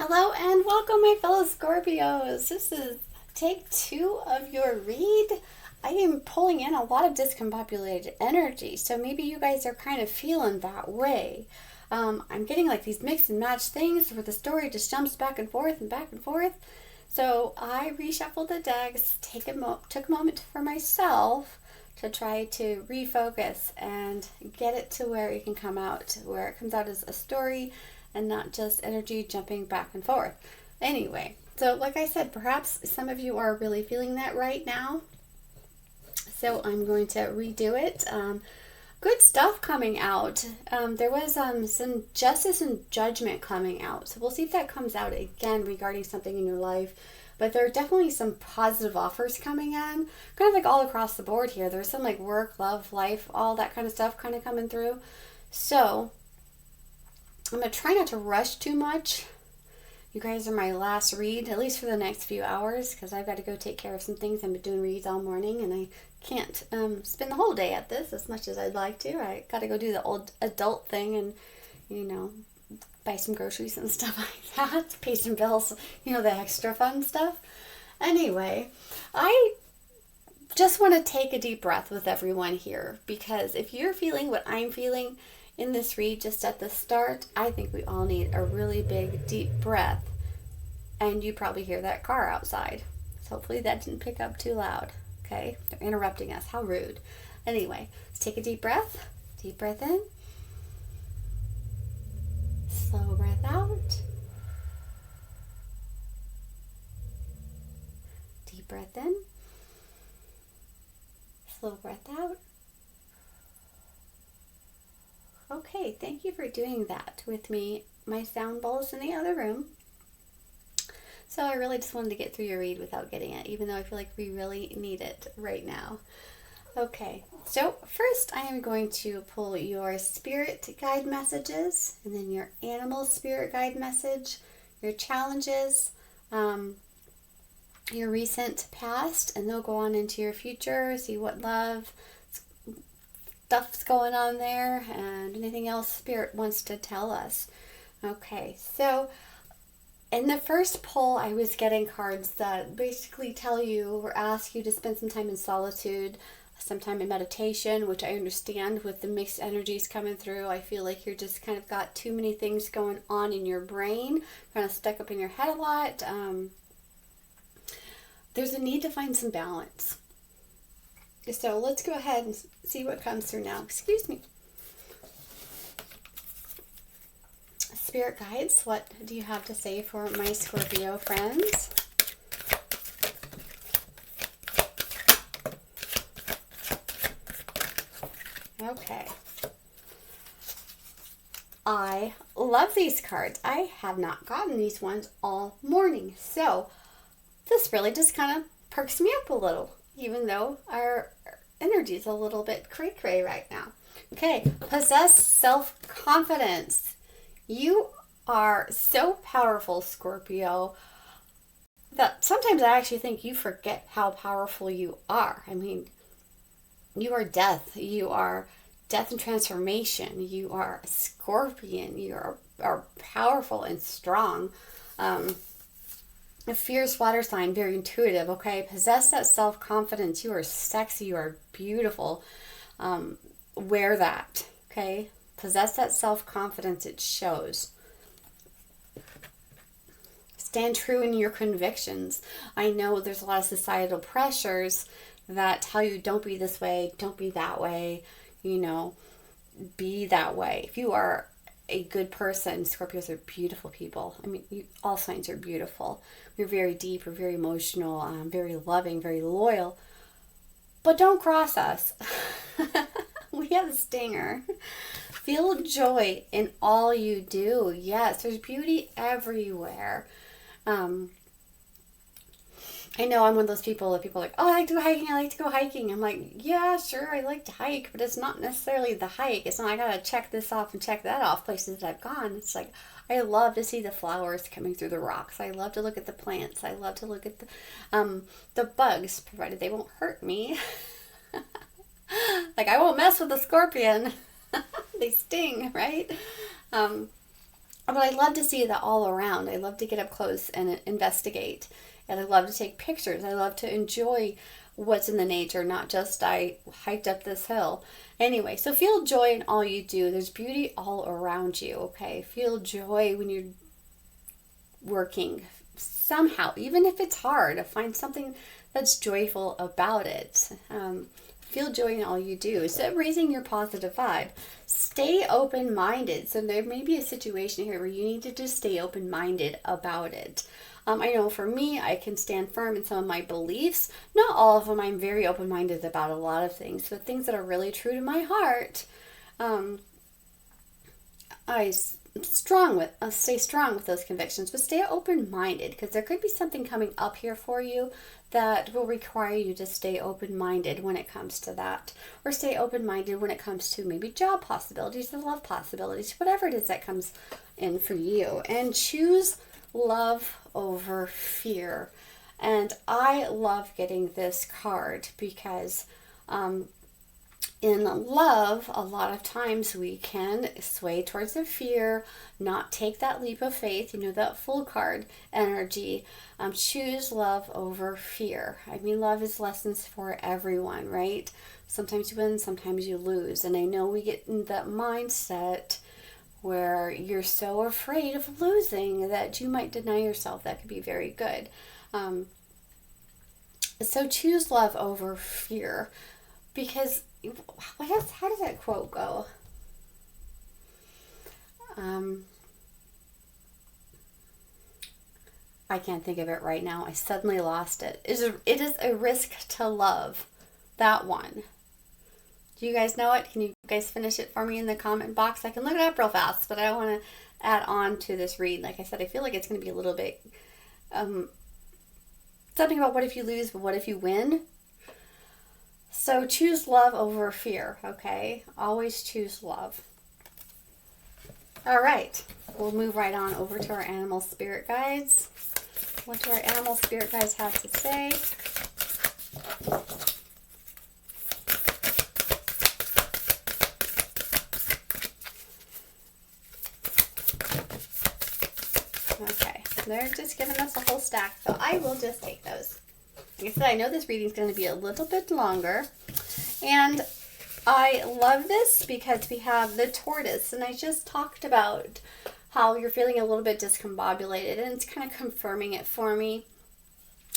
Hello and welcome, my fellow Scorpios. This is take 2 of your read. I am pulling in a lot of discombobulated energy, so maybe you guys are kind of feeling that way. I'm getting like these mix and match things where the story just jumps back and forth and back and forth. So I reshuffled the decks, took a moment for myself to try to refocus and get it to where it can come out, where it comes out as a story and not just energy jumping back and forth. Anyway, so like I said, perhaps some of you are really feeling that right now. So I'm going to redo it. Good stuff coming out. There was some justice and judgment coming out. So we'll see if that comes out again regarding something in your life. But there are definitely some positive offers coming in. Kind of like all across the board here. There's some like work, love, life, all that kind of stuff kind of coming through. So I'm going to try not to rush too much. You guys are my last read, at least for the next few hours, because I've got to go take care of some things. I've been doing reads all morning, and I can't spend the whole day at this as much as I'd like to. I got to go do the old adult thing and, buy some groceries and stuff like that, pay some bills, the extra fun stuff. Anyway, I just want to take a deep breath with everyone here, because if you're feeling what I'm feeling in this read just at the start, I think we all need a really big, deep breath. And you probably hear that car outside. So hopefully that didn't pick up too loud. Okay? They're interrupting us. How rude. Anyway, let's take a deep breath. Deep breath in. Slow breath out. Deep breath in. Slow breath out. Okay, thank you for doing that with me. My sound bowl is in the other room. So I really just wanted to get through your read without getting it, even though I feel like we really need it right now. Okay, so first I am going to pull your spirit guide messages, and then your animal spirit guide message, your challenges, your recent past, and they'll go on into your future, see what love stuff's going on there and anything else Spirit wants to tell us. Okay, so in the first pull, I was getting cards that basically tell you or ask you to spend some time in solitude, some time in meditation, which I understand with the mixed energies coming through. I feel like you're just kind of got too many things going on in your brain, kind of stuck up in your head a lot. There's a need to find some balance. So let's go ahead and see what comes through now. Excuse me. Spirit guides, what do you have to say for my Scorpio friends? Okay. I love these cards. I have not gotten these ones all morning. So this really just kind of perks me up a little, even though our energy is a little bit cray-cray right now. Okay, possess self-confidence. You are so powerful, Scorpio, that sometimes I actually think you forget how powerful you are. I mean, you are death. You are death and transformation. You are a scorpion. You are powerful and strong. A fierce water sign, very intuitive, okay? Possess that self-confidence. You are sexy. You are beautiful. Wear that, okay? Possess that self-confidence. It shows. Stand true in your convictions. I know there's a lot of societal pressures that tell you don't be this way, don't be that way, be that way. If you are a good person, Scorpios are beautiful people. I mean, all signs are beautiful. We're very deep, we're very emotional, very loving, very loyal. But don't cross us. We have a stinger. Feel joy in all you do. Yes, there's beauty everywhere. I know I'm one of those people that people are like, oh, I like to go hiking, I like to go hiking. I'm like, yeah, sure, I like to hike, but it's not necessarily the hike. It's not, I gotta check this off and check that off, places that I've gone. It's like, I love to see the flowers coming through the rocks. I love to look at the plants. I love to look at the bugs, provided they won't hurt me. Like, I won't mess with a scorpion. They sting, right? But I love to see that all around. I love to get up close and investigate. And I love to take pictures. I love to enjoy what's in the nature, not just I hiked up this hill. Anyway, so feel joy in all you do. There's beauty all around you, okay? Feel joy when you're working somehow, even if it's hard, find something that's joyful about it. Feel joy in all you do. So raising your positive vibe. Stay open-minded. So there may be a situation here where you need to just stay open-minded about it. I know for me, I can stand firm in some of my beliefs. Not all of them. I'm very open-minded about a lot of things. But things that are really true to my heart, I stay strong with those convictions. But stay open-minded, because there could be something coming up here for you that will require you to stay open-minded when it comes to that. Or stay open-minded when it comes to maybe job possibilities or love possibilities, whatever it is that comes in for you. And choose love over fear. And I love getting this card because in love, a lot of times we can sway towards the fear, not take that leap of faith, that full card energy. Choose love over fear. I mean, love is lessons for everyone, right? Sometimes you win, sometimes you lose. And I know we get in that mindset where you're so afraid of losing that you might deny yourself. That could be very good. So choose love over fear, because how does that quote go? I can't think of it right now. I suddenly lost it. It is a risk to love. That one. Do you guys know it? Can you guys finish it for me in the comment box? I can look it up real fast, but I don't want to add on to this read. Like I said, I feel like it's going to be a little bit something about what if you lose, but what if you win? So choose love over fear, okay? Always choose love. All right, we'll move right on over to our animal spirit guides. What do our animal spirit guides have to say? Okay, they're just giving us a whole stack, so I will just take those. Like I said, I know this reading is going to be a little bit longer, and I love this because we have the tortoise, and I just talked about how you're feeling a little bit discombobulated, and it's kind of confirming it for me.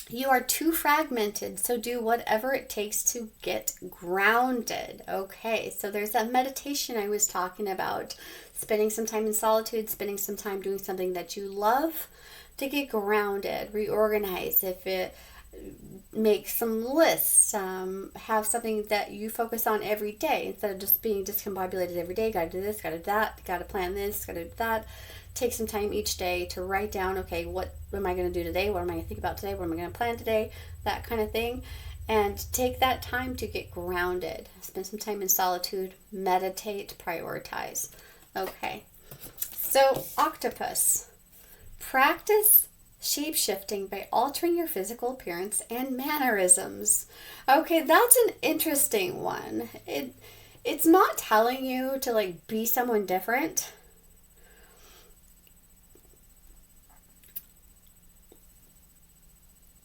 You are too fragmented, so do whatever it takes to get grounded. Okay, so there's that meditation I was talking about, spending some time in solitude, spending some time doing something that you love to get grounded, reorganize. If it make some lists, have something that you focus on every day instead of just being discombobulated every day. Got to do this, got to do that, got to plan this, got to do that. Take some time each day to write down, okay, what am I going to do today? What am I going to think about today? What am I going to plan today? That kind of thing. And take that time to get grounded. Spend some time in solitude, meditate, prioritize. Okay. So, octopus. Practice shape-shifting by altering your physical appearance and mannerisms. Okay, that's an interesting one. It's not telling you to be someone different.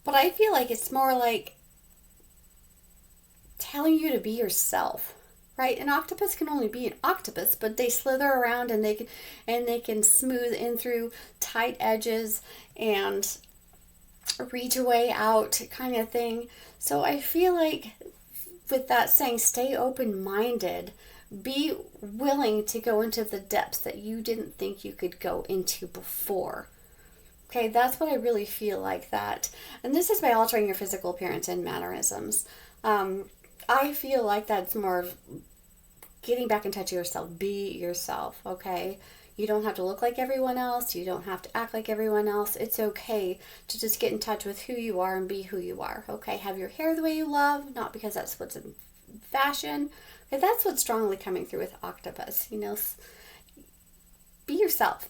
But I feel like it's more like telling you to be yourself, right? An octopus can only be an octopus, but they slither around and they can smooth in through tight edges and reach a way out kind of thing. So I feel like with that saying, stay open-minded, be willing to go into the depths that you didn't think you could go into before. Okay, that's what I really feel like that. And this is by altering your physical appearance and mannerisms. I feel like that's more of getting back in touch with yourself. Be yourself, okay? You don't have to look like everyone else. You don't have to act like everyone else. It's okay to just get in touch with who you are and be who you are, okay? Have your hair the way you love, not because that's what's in fashion. Okay, that's what's strongly coming through with octopus, Be yourself.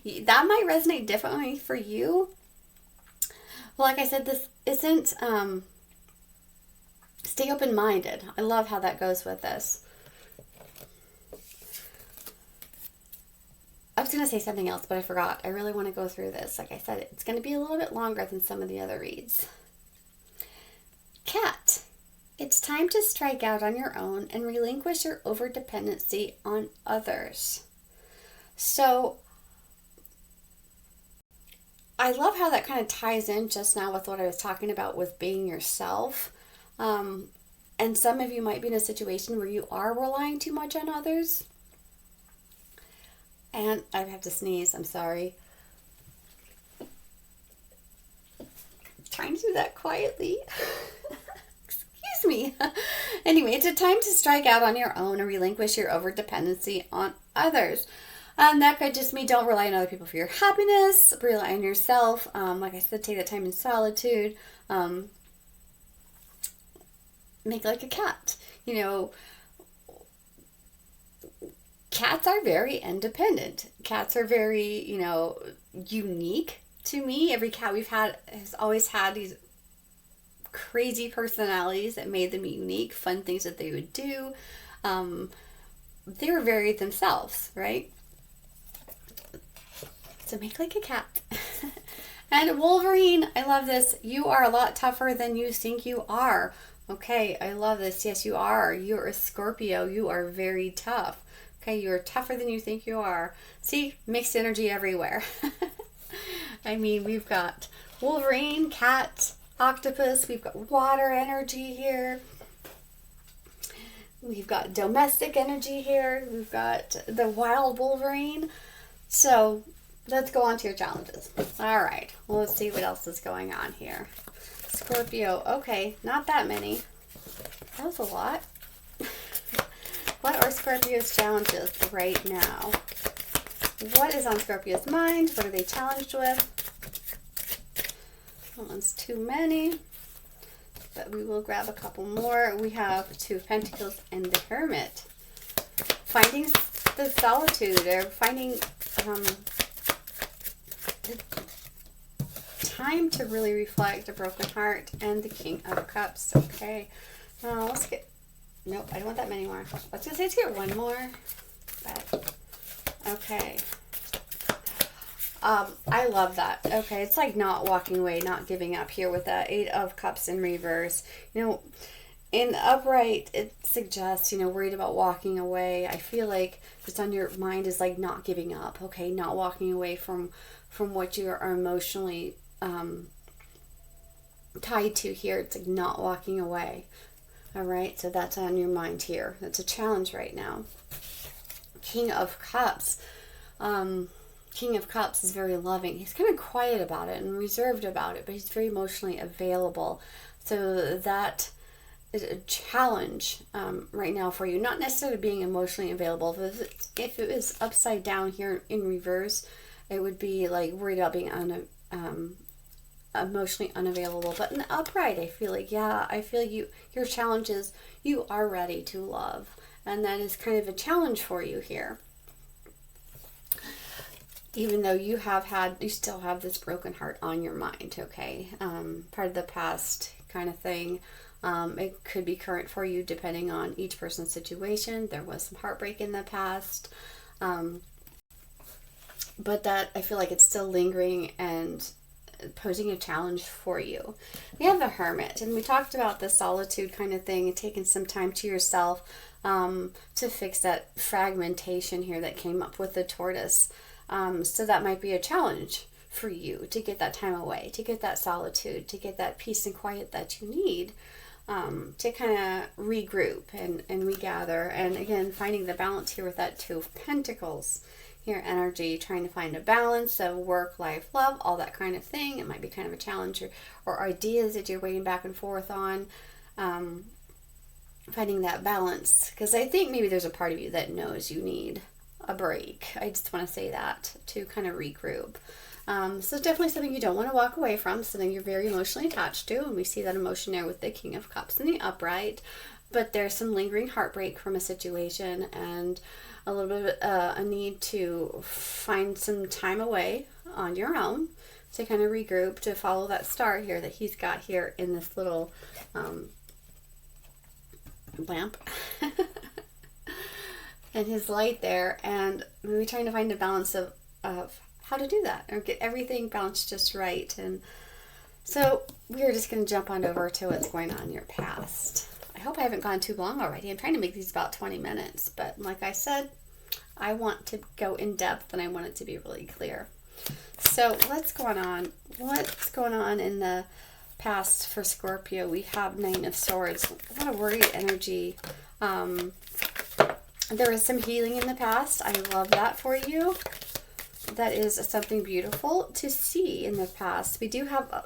That might resonate differently for you. Well, like I said, this isn't, stay open-minded. I love how that goes with this. was going to say something else, but I forgot. I really want to go through this. Like I said, it's going to be a little bit longer than some of the other reads. Cat. It's time to strike out on your own and relinquish your overdependency on others. So I love how that kind of ties in just now with what I was talking about with being yourself. And some of you might be in a situation where you are relying too much on others. And I have to sneeze, I'm sorry. I'm trying to do that quietly. Excuse me. Anyway, it's a time to strike out on your own and relinquish your overdependency on others. That could just mean don't rely on other people for your happiness. Rely on yourself. Like I said, take that time in solitude. Make like a cat. You know, cats are very independent. Cats are very, you know, unique to me. Every cat we've had has always had these crazy personalities that made them unique, fun things that they would do. They were very themselves, right? So make like a cat. And Wolverine, I love this. You are a lot tougher than you think you are. Okay, I love this. Yes, you are. You're a Scorpio. You are very tough. Okay, you're tougher than you think you are. See, mixed energy everywhere. I mean, we've got Wolverine, cat, octopus. We've got water energy here. We've got domestic energy here. We've got the wild Wolverine. So let's go on to your challenges. All right, well, let's see what else is going on here. Scorpio, okay, not that many. That was a lot. What are Scorpio's challenges right now? What is on Scorpio's mind? What are they challenged with? That one's too many, but we will grab a couple more. We have Two of Pentacles and the Hermit. Finding the solitude, or finding time to really reflect, a broken heart, and the King of Cups. Okay, now let's get, nope, I don't want that many more. Let's just say let's get one more. But, okay. I love that. Okay, it's like not walking away, not giving up here with the Eight of Cups in reverse. You know, in the upright, it suggests, you know, worried about walking away. I feel like what's on your mind is like not giving up. Okay, not walking away from what you are emotionally tied to here. It's like not walking away. All right, so that's on your mind here. That's a challenge right now. King of Cups. King of Cups is very loving. He's kind of quiet about it and reserved about it, but he's very emotionally available. So that is a challenge right now for you. Not necessarily being emotionally available. If it was upside down here in reverse, it would be like worried about being emotionally unavailable. But in the upright, I feel like, yeah, I feel your challenge is you are ready to love. And that is kind of a challenge for you here. Even though you still have this broken heart on your mind, okay? Part of the past kind of thing. It could be current for you depending on each person's situation. There was some heartbreak in the past. But that, I feel like it's still lingering and posing a challenge for you. We have the Hermit, and we talked about the solitude kind of thing and taking some time to yourself to fix that fragmentation here that came up with the Tortoise. So that might be a challenge for you to get that time away, to get that solitude, to get that peace and quiet that you need, to kind of regroup and regather. And again, finding the balance here with that Two of Pentacles here, energy, trying to find a balance of work, life, love, all that kind of thing. It might be kind of a challenge or ideas that you're waiting back and forth on. Finding that balance, because I think maybe there's a part of you that knows you need a break. I just want to say that to kind of regroup. So it's definitely something you don't want to walk away from, something you're very emotionally attached to, and we see that emotion there with the King of Cups in the upright. But there's some lingering heartbreak from a situation and a little bit a need to find some time away on your own to kind of regroup, to follow that star here that he's got here in this little lamp and his light there. And we're trying to find a balance of of how to do that or get everything balanced just right. And so we're just going to jump on over to what's going on in your past. I hope I haven't gone too long already. I'm trying to make these about 20 minutes, but like I said, I want to go in depth and I want it to be really clear. So what's going on? What's going on in the past for Scorpio? We have Nine of Swords. A lot of worried energy. There is some healing in the past. I love that for you. That is something beautiful to see in the past. We do have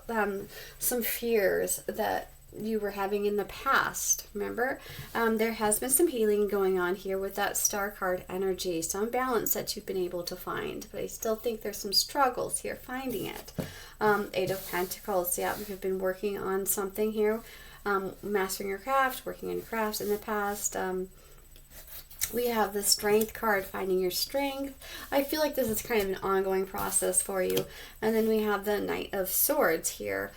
some fears that you were having in the past. Remember, there has been some healing going on here with that Star card energy, some balance that you've been able to find, but I still think there's some struggles here finding it. Eight of Pentacles. Yeah, we've been working on something here, mastering your craft, working on your crafts in the past. We have the Strength card, finding your strength. I feel like this is kind of an ongoing process for you. And then we have the Knight of Swords here,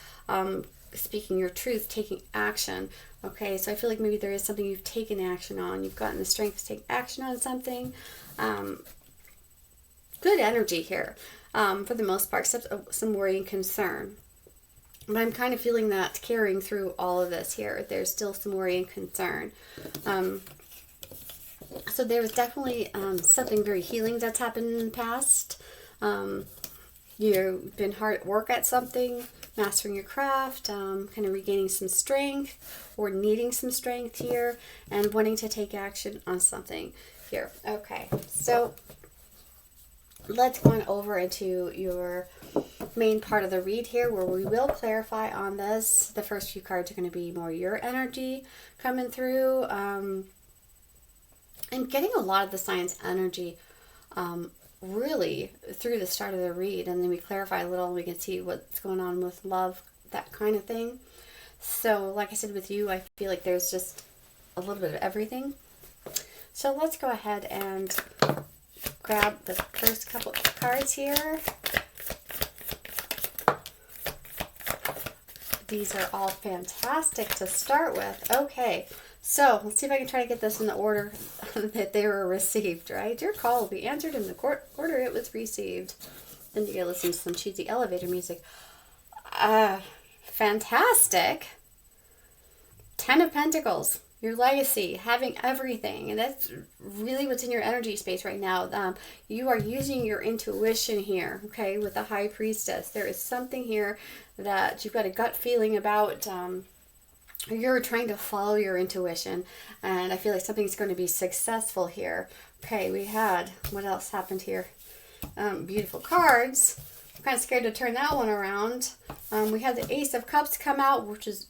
speaking your truth, taking action. Okay, so I feel like maybe there is something you've taken action on. You've gotten the strength to take action on something. Good energy here, for the most part, except some worry and concern. But I'm kind of feeling that carrying through all of this here. There's still some worry and concern. So there's definitely something very healing that's happened in the past. You've been hard at work at something, mastering your craft, kind of regaining some strength or needing some strength here and wanting to take action on something here. Okay, so let's go on over into your main part of the read here where we will clarify on this. The first few cards are going to be more your energy coming through. I'm getting a lot of the sign's energy really through the start of the read, and then we clarify a little and we can see what's going on with love, that kind of thing. So like I said with you, I feel like there's just a little bit of everything. So let's go ahead and grab the first couple of cards here. These are all fantastic to start with. Okay, so let's see if I can try to get this in the order that they were received, right? Your call will be answered in the order it was received. Then you get to listen to some cheesy elevator music. Fantastic. 10 of Pentacles. Your legacy, having everything, and that's really what's in your energy space right now. You are using your intuition here, okay, with the High Priestess. There is something here that you've got a gut feeling about. You're trying to follow your intuition, and I feel like something's going to be successful here. Okay, we had, what else happened here? Beautiful cards. I'm kind of scared to turn that one around. We had the Ace of Cups come out, which is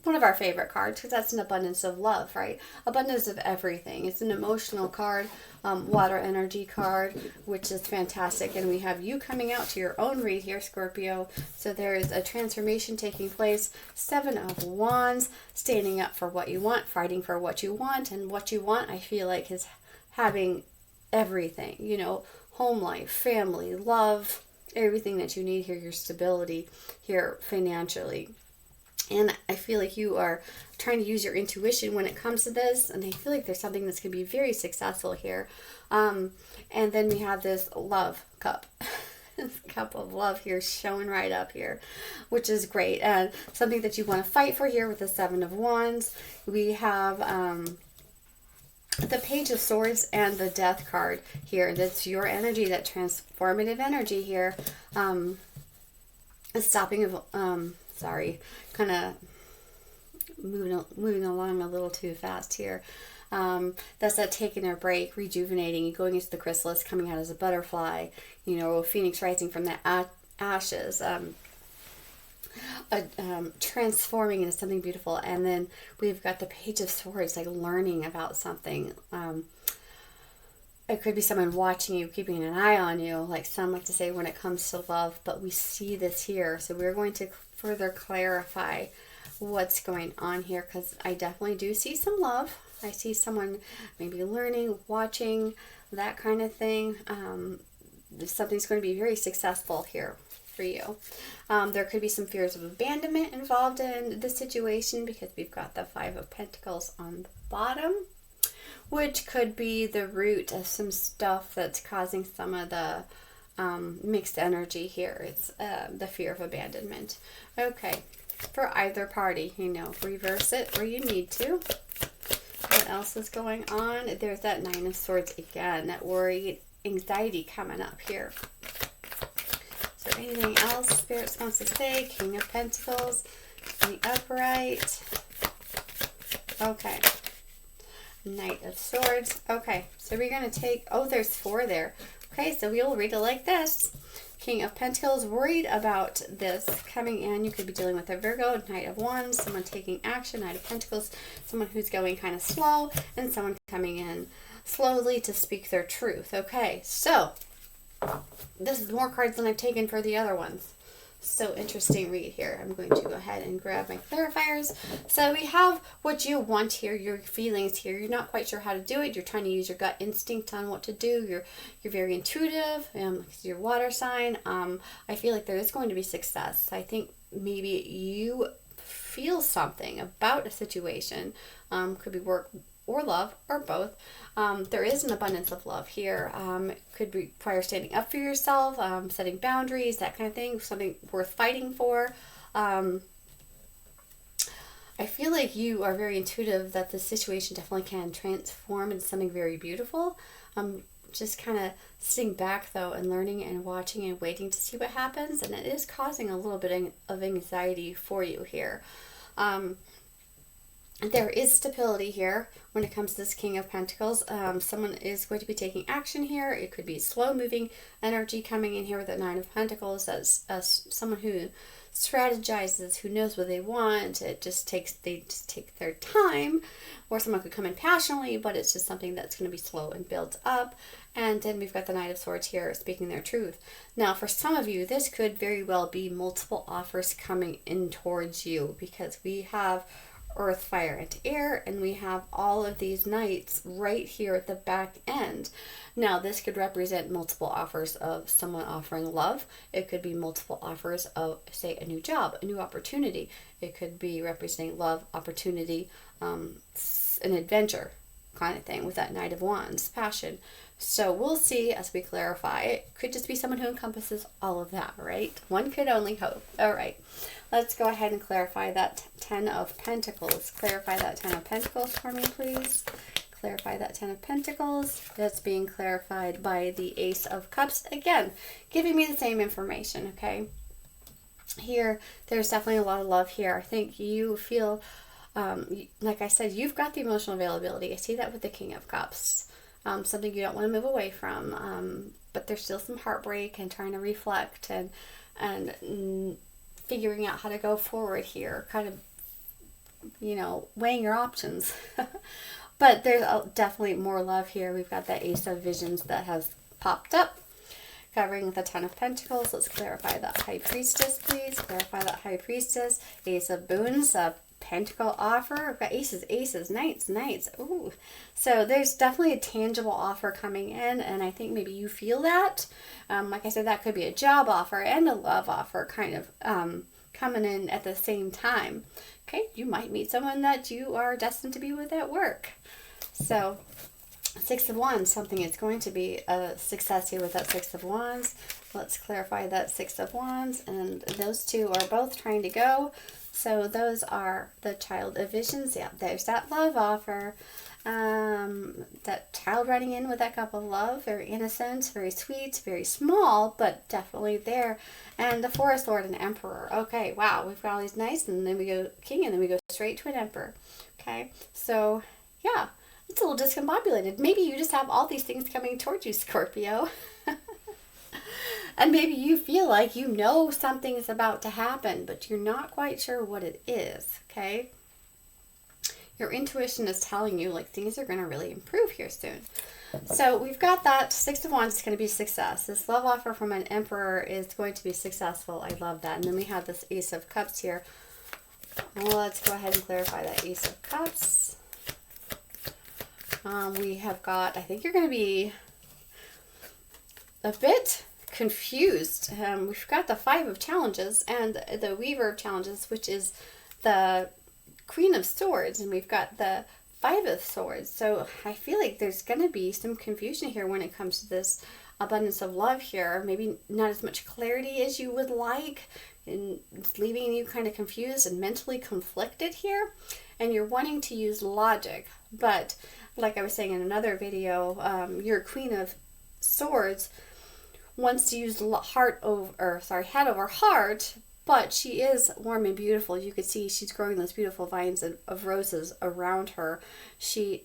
one of our favorite cards because that's an abundance of love, right? Abundance of everything. It's an emotional card, water energy card, which is fantastic. And we have you coming out to your own read here, Scorpio. So there is a transformation taking place. 7 of Wands, standing up for what you want, fighting for what you want. And what you want, I feel like, is having everything, you know, home life, family, love, everything that you need here, your stability here financially. And I feel like you are trying to use your intuition when it comes to this. And I feel like there's something that's going to be very successful here. And then we have this love cup. This cup of love here showing right up here, which is great. And something that you want to fight for here with the 7 of Wands. We have the Page of Swords and the Death card here. That's your energy, that transformative energy here. Stopping of... sorry, kind of moving along a little too fast here. That's that taking a break, rejuvenating, going into the chrysalis, coming out as a butterfly, you know, phoenix rising from the ashes, transforming into something beautiful. And then we've got the Page of Swords, like learning about something. It could be someone watching you, keeping an eye on you, like some like to say when it comes to love, but we see this here. So we're going to further clarify what's going on here, because I definitely do see some love. I see someone maybe learning, watching, that kind of thing. Something's going to be very successful here for you. There could be some fears of abandonment involved in the situation because we've got the 5 of Pentacles on the bottom, which could be the root of some stuff that's causing some of the mixed energy here. It's the fear of abandonment. Okay, for either party, reverse it where you need to. What else is going on? There's that Nine of Swords again, that worry, anxiety coming up here. Is there anything else Spirit wants to say? King of Pentacles, the upright. Okay. Knight of Swords. Okay, so we're going to take, there's 4 there. Okay, so we'll read it like this. King of Pentacles, worried about this coming in. You could be dealing with a Virgo, Knight of Wands, someone taking action, Knight of Pentacles, someone who's going kind of slow, and someone coming in slowly to speak their truth. Okay, so this is more cards than I've taken for the other ones. So interesting read here. I'm going to go ahead and grab my clarifiers. So we have what you want here, your feelings here. You're not quite sure how to do it. You're trying to use your gut instinct on what to do. You're very intuitive. Your water sign. I feel like there is going to be success. I think maybe you feel something about a situation. Could be work or love, or both. There is an abundance of love here. It could require standing up for yourself, setting boundaries, that kind of thing, something worth fighting for. I feel like you are very intuitive that the situation definitely can transform into something very beautiful. Just kind of sitting back though and learning and watching and waiting to see what happens, and it is causing a little bit of anxiety for you here. There is stability here when it comes to this King of Pentacles. Someone is going to be taking action here. It could be slow moving energy coming in here with the Nine of Pentacles. As someone who strategizes, who knows what they want. They just take their time. Or someone could come in passionately, but it's just something that's going to be slow and built up. And then we've got the Knight of Swords here speaking their truth. Now, for some of you, this could very well be multiple offers coming in towards you, because we have Earth, Fire, and Air, and we have all of these knights right here at the back end. Now, this could represent multiple offers of someone offering love. It could be multiple offers of, say, a new job, a new opportunity. It could be representing love, opportunity, an adventure kind of thing with that Knight of Wands, passion. So we'll see as we clarify. It could just be someone who encompasses all of that, right? One could only hope. All right. Let's go ahead and clarify that Ten of Pentacles. Clarify that Ten of Pentacles for me, please. Clarify that Ten of Pentacles. That's being clarified by the Ace of Cups. Again, giving me the same information, okay? Here, there's definitely a lot of love here. I think you feel, like I said, you've got the emotional availability. I see that with the King of Cups. Something you don't want to move away from. But there's still some heartbreak and trying to reflect and figuring out how to go forward here, kind of, weighing your options. But there's definitely more love here. We've got that Ace of Visions that has popped up, covering the Ten of Pentacles. Let's clarify that High Priestess, please. Clarify that High Priestess. Ace of Boons, a Pentacle offer. We've got aces, knights. Ooh. So there's definitely a tangible offer coming in, and I think maybe you feel that. Like I said, that could be a job offer and a love offer kind of coming in at the same time. Okay, you might meet someone that you are destined to be with at work. So, Six of Wands, something is going to be a success here with that Six of Wands. Let's clarify that Six of Wands, and those two are both trying to go. So those are the Child of Visions. Yeah, there's that love offer. That child running in with that cup of love, very innocent, very sweet, very small, but definitely there. And the Forest Lord and Emperor. Okay, wow, we've got all these knights, and then we go King, and then we go straight to an Emperor. Okay, so yeah, it's a little discombobulated. Maybe you just have all these things coming towards you, Scorpio. And maybe you feel like something is about to happen, but you're not quite sure what it is, okay? Your intuition is telling you, like, things are going to really improve here soon. So we've got that Six of Wands is going to be success. This love offer from an Emperor is going to be successful. I love that. And then we have this Ace of Cups here. Well, let's go ahead and clarify that Ace of Cups. We have got, I think you're going to be a bit confused. We've got the Five of Challenges and the Weaver of Challenges, which is the Queen of Swords, and we've got the Five of Swords. So I feel like there's going to be some confusion here when it comes to this abundance of love here. Maybe not as much clarity as you would like, and it's leaving you kind of confused and mentally conflicted here. And you're wanting to use logic, but like I was saying in another video, your Queen of Swords wants to use head over heart, but she is warm and beautiful. You could see she's growing those beautiful vines of roses around her. She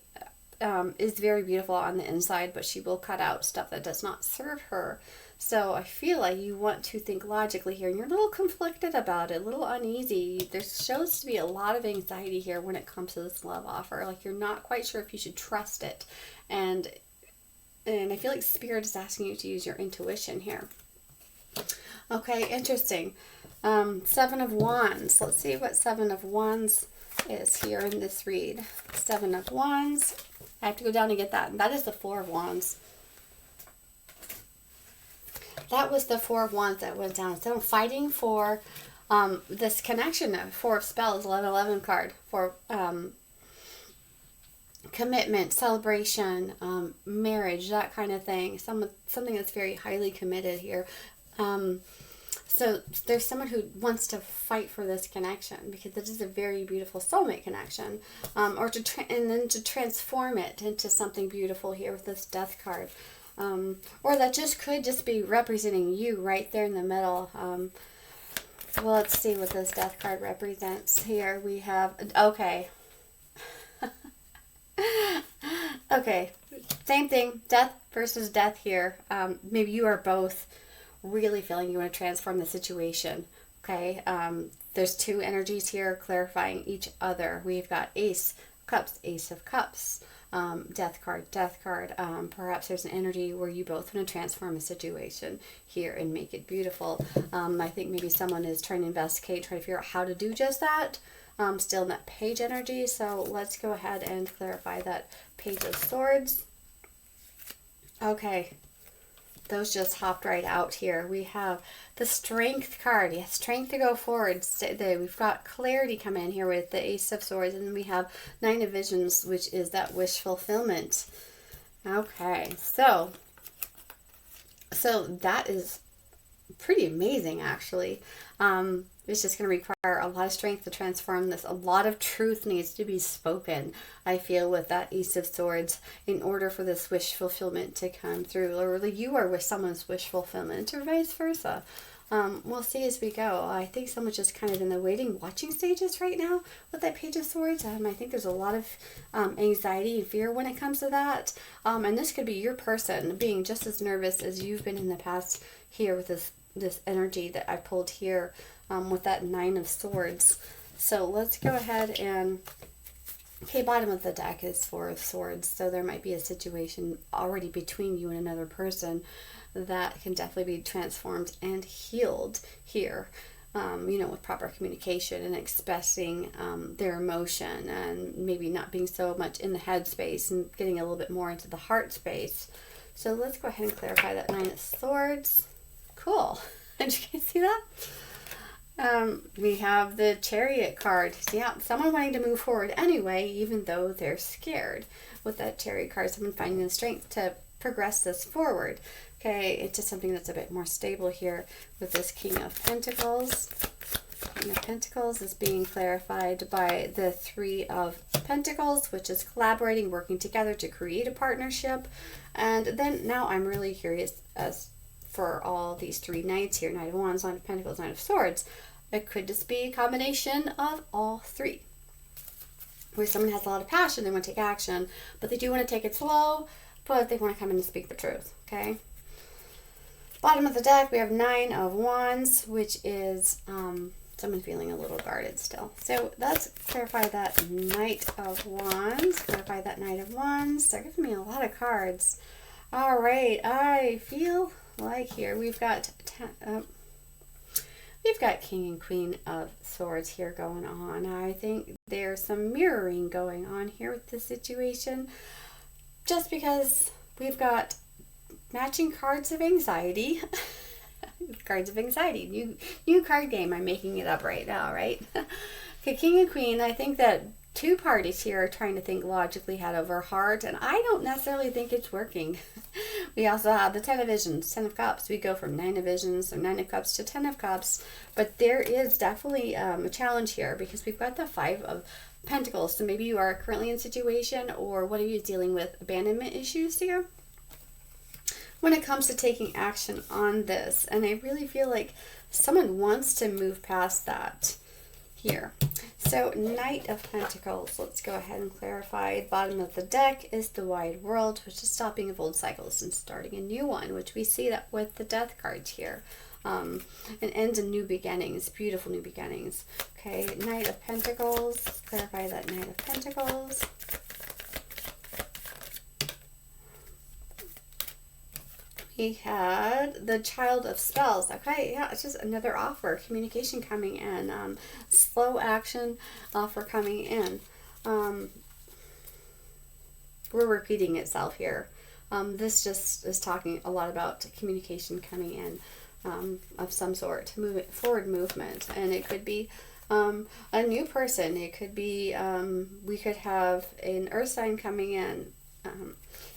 is very beautiful on the inside, but she will cut out stuff that does not serve her. So I feel like you want to think logically here, and you're a little conflicted about it, a little uneasy. There shows to be a lot of anxiety here when it comes to this love offer. Like you're not quite sure if you should trust it. And I feel like Spirit is asking you to use your intuition here. Okay, interesting. 7 of Wands. Let's see what 7 of Wands is here in this read. 7 of Wands. I have to go down and get that. And that is the 4 of Wands. That was the 4 of Wands that went down. So I'm fighting for this connection. 4 of Spells, 11 card for commitment, celebration, marriage, that kind of thing. Something that's very highly committed here. So there's someone who wants to fight for this connection because this is a very beautiful soulmate connection, and then to transform it into something beautiful here with this Death card, or that could just be representing you right there in the middle. Well, let's see what this Death card represents. Here we have okay. Okay, same thing. Death versus death here. Maybe you are both really feeling you want to transform the situation. Okay, there's 2 energies here clarifying each other. We've got Ace of Cups, Ace of Cups, Death card, Death card. Perhaps there's an energy where you both want to transform a situation here and make it beautiful. I think maybe someone is trying to investigate, trying to figure out how to do just that. Still in that Page energy, so let's go ahead and clarify that Page of Swords. Okay, those just hopped right out here. We have the Strength card. Yes, strength to go forward. We've got clarity come in here with the Ace of Swords, and then we have 9 of Visions, which is that wish fulfillment. Okay, so that is pretty amazing, actually. It's just going to require a lot of strength to transform this. A lot of truth needs to be spoken, I feel, with that Ace of Swords in order for this wish fulfillment to come through. Or really you are with someone's wish fulfillment or vice versa. We'll see as we go. I think someone's just kind of in the waiting, watching stages right now with that Page of Swords. I think there's a lot of anxiety and fear when it comes to that. And this could be your person being just as nervous as you've been in the past here with this energy that I pulled here with that 9 of Swords. So let's go ahead and, okay, bottom of the deck is 4 of Swords. So there might be a situation already between you and another person that can definitely be transformed and healed here, with proper communication and expressing their emotion and maybe not being so much in the head space and getting a little bit more into the heart space. So let's go ahead and clarify that 9 of Swords. Cool. Did you guys see that? We have the Chariot card. Yeah, someone wanting to move forward anyway, even though they're scared. With that Chariot card, someone finding the strength to progress this forward. Okay, into something that's a bit more stable here with this King of Pentacles. King of Pentacles is being clarified by the 3 of Pentacles, which is collaborating, working together to create a partnership. And then now I'm really curious as for all these 3 knights here, Knight of Wands, Knight of Pentacles, Knight of Swords. It could just be a combination of all 3. Where someone has a lot of passion, they want to take action, but they do want to take it slow, but they want to come in and speak the truth, okay? Bottom of the deck, we have 9 of Wands, which is someone feeling a little guarded still. So let's clarify that Knight of Wands. Clarify that Knight of Wands. They're giving me a lot of cards. All right, I feel like here we've got King and Queen of Swords here going on. I think there's some mirroring going on here with this situation, just because we've got matching cards of anxiety. Cards of anxiety, new card game. I'm making it up right now, right? Okay, King and Queen. I think that 2 parties here are trying to think logically head over heart, and I don't necessarily think it's working. We also have the Ten of Visions, Ten of Cups. We go from Nine of Visions or Nine of Cups to Ten of Cups. But there is definitely a challenge here because we've got the Five of Pentacles. So maybe you are currently in a situation, or what are you dealing with? Abandonment issues here when it comes to taking action on this. And I really feel like someone wants to move past that here. So Knight of Pentacles, let's go ahead and clarify. Bottom of the deck is the wide world, which is stopping of old cycles and starting a new one, which we see that with the death cards here. An end and new beginnings, beautiful new beginnings. Okay, Knight of Pentacles, let's clarify that Knight of Pentacles. We had the Child of Spells. Okay, yeah, it's just another offer. Communication coming in. Slow action offer coming in. We're repeating itself here. This just is talking a lot about communication coming in of some sort. Forward movement. And it could be a new person. It could be, we could have an earth sign coming in.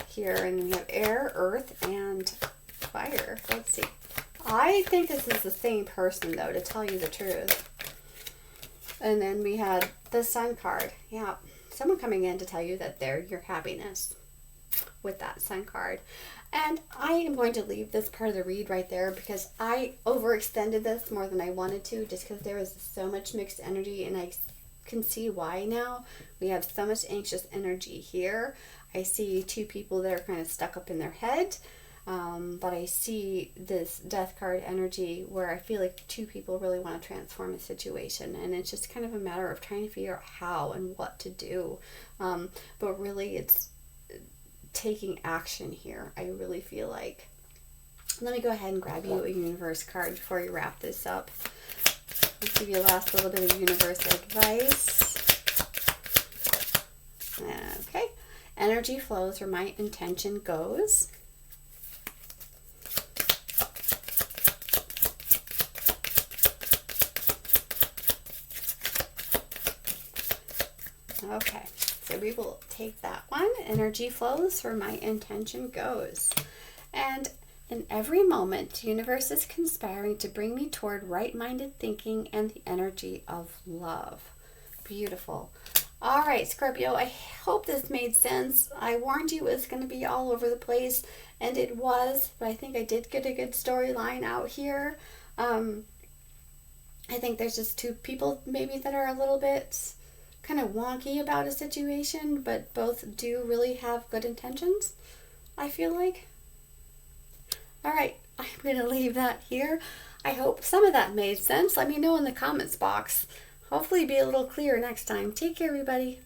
Here, and we have air, earth, and fire. Let's see. I think this is the same person, though, to tell you the truth. And then we had the Sun card. Yeah, someone coming in to tell you that they're your happiness with that Sun card. And I am going to leave this part of the read right there because I overextended this more than I wanted to, just because there was so much mixed energy, and I can see why now. We have so much anxious energy here. I see two people that are kind of stuck up in their head, but I see this death card energy where I feel like two people really want to transform a situation, and it's just kind of a matter of trying to figure out how and what to do. But really, it's taking action here, I really feel like. Let me go ahead and grab you a universe card before we wrap this up. Let's give you a last little bit of universe advice. Okay. Energy flows where my intention goes. Okay, so we will take that one. Energy flows where my intention goes. And in every moment, the universe is conspiring to bring me toward right-minded thinking and the energy of love. Beautiful. All right, Scorpio, I hope this made sense. I warned you it was going to be all over the place, and it was, but I think I did get a good storyline out here. I think there's just two people maybe that are a little bit kind of wonky about a situation, but both do really have good intentions, I feel like. All right, I'm going to leave that here. I hope some of that made sense. Let me know in the comments box. Hopefully be a little clearer next time. Take care, everybody.